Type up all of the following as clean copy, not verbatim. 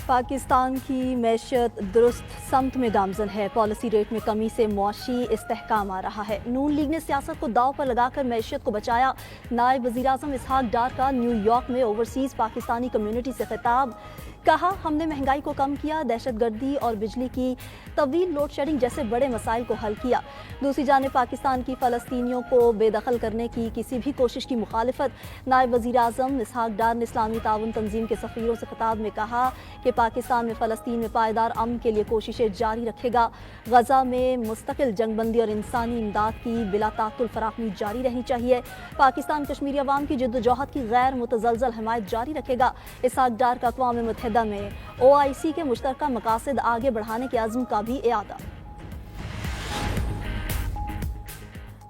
पाकिस्तान की मैशत दुरुस्त समत में गामजन है। पॉलिसी रेट में कमी से मुआशी इस्तेहकाम आ रहा है। नून लीग ने सियासत को दाव पर लगाकर मैशत को बचाया। नायब वज़ीर-ए-आज़म इसहाक डार का न्यूयॉर्क में ओवरसीज़ पाकिस्तानी कम्युनिटी से खिताब। कहा, हमने महंगाई को कम किया, दहशतगर्दी और बिजली की तवील लोड शेडिंग जैसे बड़े मसाइल को हल किया। दूसरी जानिब पाकिस्तान की फ़लस्तीनियों को बेदखल करने की किसी भी कोशिश की मुखालिफत। नायब वज़ीर-ए-आज़म इसहाक डार ने इस्लामी ताउन तंजीम के सफ़ीरों से खिताब में कहा कि पाकिस्तान में फ़लस्तीन में पायदार अमन के लिए कोशिशें जारी रखेगा। गज़ा में मुस्तकिल जंगबंदी और इंसानी इमदाद की बिला तातुल फराहमी जारी रहनी चाहिए। पाकिस्तान कश्मीरी अवाम की जद्दोजहद की गैर मुतज़लज़ल हिमायत जारी रखेगा। इसहाक डार का अक़वाम मुत्तहिदा में OIC के मुश्तरका मकासद आगे बढ़ाने के अज़्म का भी इआदा।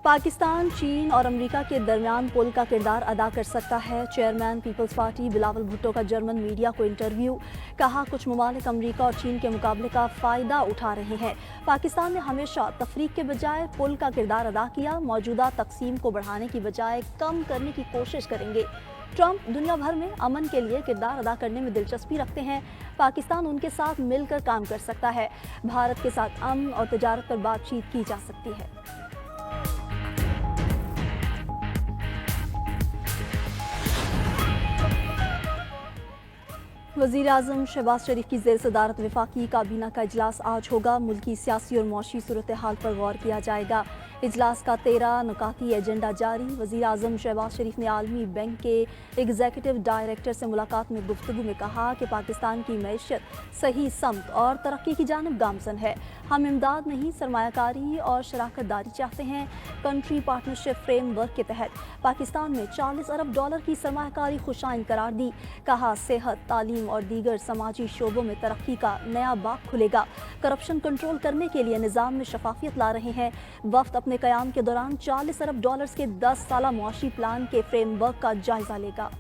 पाकिस्तान, चीन और अमेरिका के दरमियान पुल का किरदार अदा कर सकता है। Chairman people's party Bilawal Bhutto का जर्मन मीडिया को इंटरव्यू। कहा, कुछ ममालिक अमेरिका और चीन के मुकाबले का फ़ायदा उठा रहे हैं। पाकिस्तान ने हमेशा तफरीक के बजाय पुल का किरदार अदा किया। मौजूदा तकसीम को बढ़ाने की बजाय कम करने की कोशिश करेंगे। ट्रंप दुनिया भर में अमन के लिए किरदार अदा करने में दिलचस्पी रखते हैं। पाकिस्तान उनके साथ मिलकर काम कर सकता है। भारत के साथ अमन और तजारत पर बातचीत की जा सकती है। वज़ीर-ए-आज़म शहबाज शरीफ की ज़ेर सदारत वफाकी काबीना का इजलास आज होगा। मुल्की सियासी और मौशी सूरत हाल पर गौर किया जाएगा। इजलास का 13 नुकाती एजेंडा जारी। वज़ीर-ए-आज़म शहबाज शरीफ ने आलमी बैंक के एग्जीक्यूटिव डायरेक्टर से मुलाकात में गुफ्तगू में कहा कि पाकिस्तान की मैशत सही समत और तरक्की की जानिब गामजन है। हम इमदाद नहीं, सरमायाकारी और शराकत दारी चाहते हैं। कंट्री पार्टनरशिप फ्रेमवर्क के तहत पाकिस्तान में $40 अरब की सरमायाकारी खुशाइन करार दी। कहा, सेहत, तालीम और दीगर समाजी शोबों में तरक्की का नया बाग खुलेगा। करप्शन कंट्रोल करने के लिए निज़ाम में शफाफियत ला रहे हैं। वफ्द अपने क़याम के दौरान $40 अरब के 10 साला मुआशी प्लान के फ्रेमवर्क का जायजा लेगा।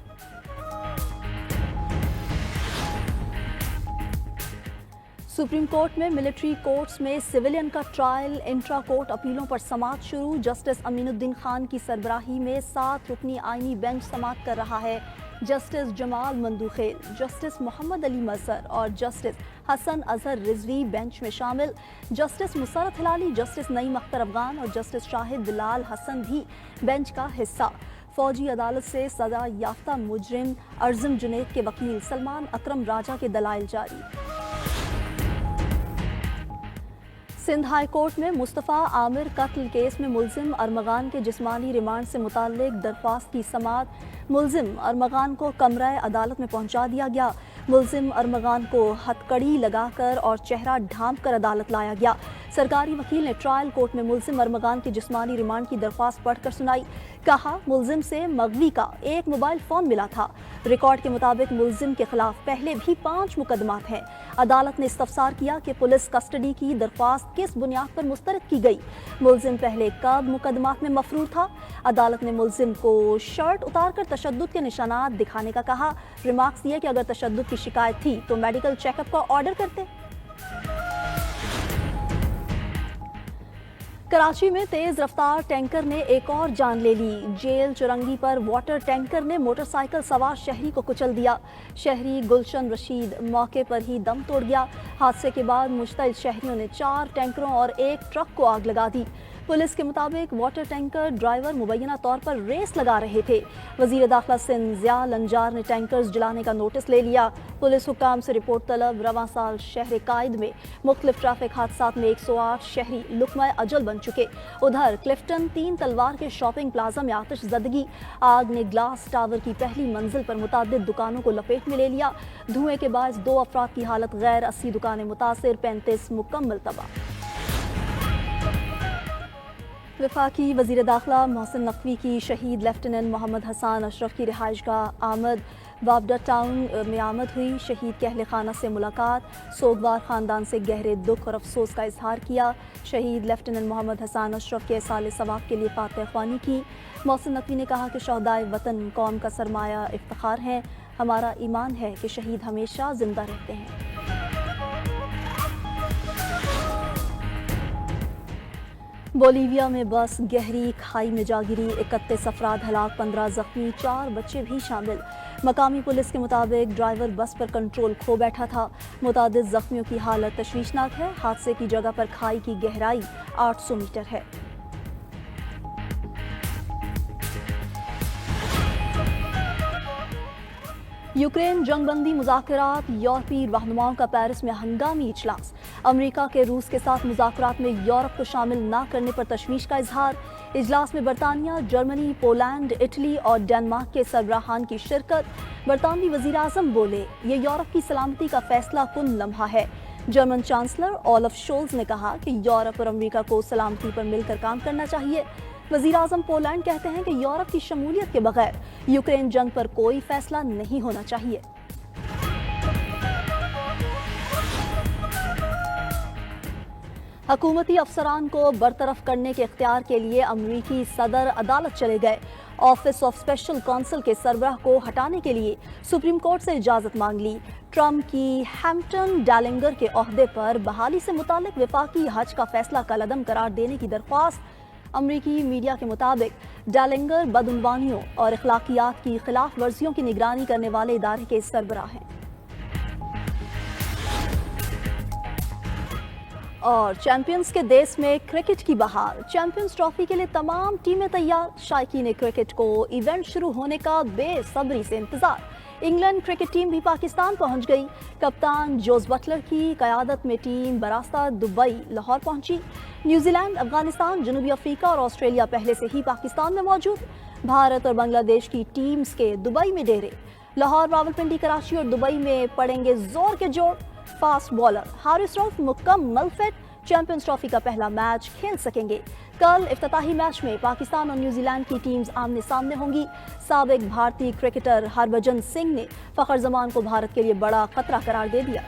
सुप्रीम कोर्ट में मिलिट्री कोर्ट्स में सिविलियन का ट्रायल, इंट्रा कोर्ट अपीलों पर समाअत शुरू। जस्टिस अमीनुद्दीन खान की सरबराही में 7 रुकनी आईनी बेंच समाअत कर रहा है। जस्टिस जमाल मंदूखेल, जस्टिस मोहम्मद अली मजहर और जस्टिस हसन अजहर रिजवी बेंच में शामिल। जस्टिस मुसरत हिलाली, जस्टिस नईम अख्तर अफगान और जस्टिस शाहिद बिलाल हसन भी बेंच का हिस्सा। फौजी अदालत से सजा याफ्ता मुजरिम अर्जुन जुनैद के वकील सलमान अकरम राजा के दलाइल जारी। सिंध हाई कोर्ट में मुस्तफ़ा आमिर कत्ल केस में मुल्जिम अरमगान के जिस्मानी रिमांड से मुताल्लिक दरख्वास्त की समाअत। मुल्जिम अरमगान को कमरा अदालत में पहुंचा दिया गया। मुल्जिम अरमगान को हथकड़ी लगाकर और चेहरा ढांप कर अदालत लाया गया। सरकारी वकील ने ट्रायल कोर्ट में मुल्जिम अरमगान की जिस्मानी रिमांड की दरख्वास्त पढ़कर सुनाई। कहा, मुल्जिम से मगवी का एक मोबाइल फ़ोन मिला था। रिकॉर्ड के मुताबिक मुल्जिम के खिलाफ पहले भी 5 मुकदमात हैं। अदालत ने इस्तफसार किया कि पुलिस कस्टडी की दरख्वास्त किस बुनियाद पर मुस्तरद की गई। मुल्जिम पहले कब मुकदमात में मफरूर था। अदालत ने मुल्जिम को शर्ट उतारकर तशद्दुद के निशानात दिखाने का कहा। रिमार्क्स दिए कि अगर तशद्दुद की शिकायत थी तो मेडिकल चेकअप का ऑर्डर करते। कराची में तेज रफ्तार टैंकर ने एक और जान ले ली। जेल चुरंगी पर वाटर टैंकर ने मोटरसाइकिल सवार शहरी को कुचल दिया। शहरी गुलशन रशीद मौके पर ही दम तोड़ गया। हादसे के बाद मुश्तइल शहरियों ने 4 टैंकरों और एक ट्रक को आग लगा दी। पुलिस के मुताबिक वाटर टैंकर ड्राइवर मुबैना तौर पर रेस लगा रहे थे। वज़ीर दाखिला सिंध ज़िया लंजार ने टैंकर्स जलाने का नोटिस ले लिया। पुलिस हुक्काम से रिपोर्ट तलब। रवां साल शहर कायद में मुख्तलिफ ट्रैफिक हादसात में 108 शहरी लुक़मा अजल बन चुके। उधर क्लिफ्टन 3 तलवार के शॉपिंग प्लाजा में आतिश ज़दगी। आग ने ग्लास टावर की पहली मंजिल पर मुतादिद दुकानों को लपेट में ले लिया। धुएं के बायस 2 अफराद की हालत गैर, 80 दुकानें मुतासिर, 35 मुकम्मल तबाह। वफाकी वज़ीर दाखिला मोहसिन नकवी की शहीद लेफ्टिनेंट मोहम्मद हसन अशरफ की रिहाइशगाह आमद वाबडा टाउन में आमद हुई। शहीद के अहले खाना से मुलाकात। सोगवार ख़ानदान से गहरे दुख और अफसोस का इजहार किया। शहीद लेफ्टिनेंट मोहम्मद हसन अशरफ के साल सवाब के लिए फातह ख्वानी की। मोहसिन नकवी ने कहा कि शहदाए वतन कौम का सरमाया इफ्तिखार हैं। हमारा ईमान है कि शहीद हमेशा जिंदा रहते हैं। बोलीविया में बस गहरी खाई में जा गिरी, 31 अफराद हलाक, 15 जख्मी, 4 बच्चे भी शामिल। मकामी पुलिस के मुताबिक ड्राइवर बस पर कंट्रोल खो बैठा था। मुतादिद जख्मियों की हालत तशवीशनाक है। हादसे की जगह पर खाई की गहराई 800 मीटर है। यूक्रेन जंगबंदी मुज़ाकरात, यूरोपीय रहनुमाओं का पेरिस में हंगामी इजलास। अमेरिका के रूस के साथ मुज़ाकरात में यूरोप को शामिल न करने पर तशवीश का इजहार। इजलास में बरतानिया, जर्मनी, पोलैंड, इटली और डेनमार्क के सरबराहान की शिरकत। बरतानवी वज़ीर आज़म बोले, ये यूरोप की सलामती का फैसला कुन लम्हा है। जर्मन चांसलर ओलफ शोल्ज ने कहा कि यूरोप और अमेरिका को सलामती पर मिलकर काम करना चाहिए। वज़ीर आज़म पोलैंड कहते हैं कि यूरोप की शमूलियत के बगैर यूक्रेन जंग पर कोई फैसला नहीं होना चाहिए। हुकूमती अफसरान को बरतरफ करने के इख्तियार के लिए अमरीकी सदर अदालत चले गए। ऑफिस ऑफ स्पेशल काउंसिल के सरबराह को हटाने के लिए सुप्रीम कोर्ट से इजाज़त मांग ली। ट्रंप की हैम्पटन डालिंगर के ओहदे पर बहाली से मुतालिक वफाकी हज का फैसला कलअदम करार देने की दरख्वास्त। अमरीकी मीडिया के मुताबिक डालिंगर बदउनवानियों और अखलाकियात की खिलाफ वर्जियों की निगरानी करने वाले इदारे के सरबराह हैं। और चैंपियंस के देश में क्रिकेट की बहार, चैंपियंस ट्रॉफी के लिए तमाम टीमें तैयार। शायकीन क्रिकेट को इवेंट शुरू होने का बेसब्री से इंतजार। इंग्लैंड क्रिकेट टीम भी पाकिस्तान पहुंच गई। कप्तान जोस बटलर की क़यादत में टीम बरास्ता दुबई लाहौर पहुंची। न्यूजीलैंड, अफगानिस्तान, जनूबी अफ्रीका और ऑस्ट्रेलिया पहले से ही पाकिस्तान में मौजूद। भारत और बांग्लादेश की टीम्स के दुबई में डेरे। लाहौर, रावलपिंडी, कराची और दुबई में पड़ेंगे जोर के जोड़। फास्ट बॉलर हारिस रऊफ मुकम्मल फिट, चैंपियंस ट्रॉफी का पहला मैच खेल सकेंगे। कल इफ्तिताही मैच में पाकिस्तान और न्यूजीलैंड की टीम्स आमने सामने होंगी। साबिक भारतीय क्रिकेटर हरभजन सिंह ने फखर जमान को भारत के लिए बड़ा खतरा करार दे दिया।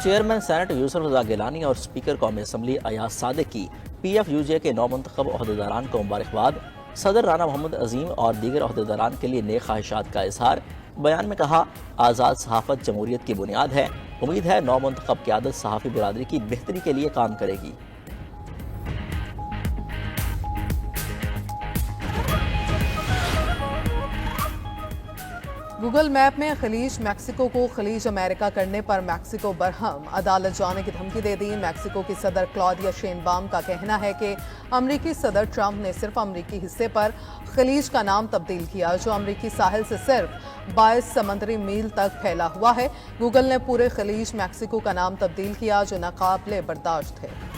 चेयरमैन सेनेट यूसुफ रज़ा गिलानी और स्पीकर कौमी असम्बली अयाज सादिक की PFUJ के नौमुंतखब ओहदेदारान को मुबारकबाद। सदर राना मोहम्मद अजीम और दीगर ओहदेदारान के लिए नेक ख्वाहिशात का इजहार। बयान में कहा, आज़ाद सहाफ़त जमहूरियत की बुनियाद है। उम्मीद है नौमुंतखब क़यादत सहाफ़ी बिरादरी की बेहतरी के लिए काम करेगी। गूगल मैप में खलीज मैक्सिको को खलीज अमेरिका करने पर मैक्सिको बरहम, अदालत जाने की धमकी दे दी। मैक्सिको की सदर क्लॉडिया शेनबाम का कहना है कि अमरीकी सदर ट्रंप ने सिर्फ अमरीकी हिस्से पर खलीज का नाम तब्दील किया, जो अमरीकी साहिल से सिर्फ 22 समंदरी मील तक फैला हुआ है। गूगल ने पूरे खलीज मैक्सिको का नाम तब्दील किया, जो नाकाबिले बर्दाश्त है।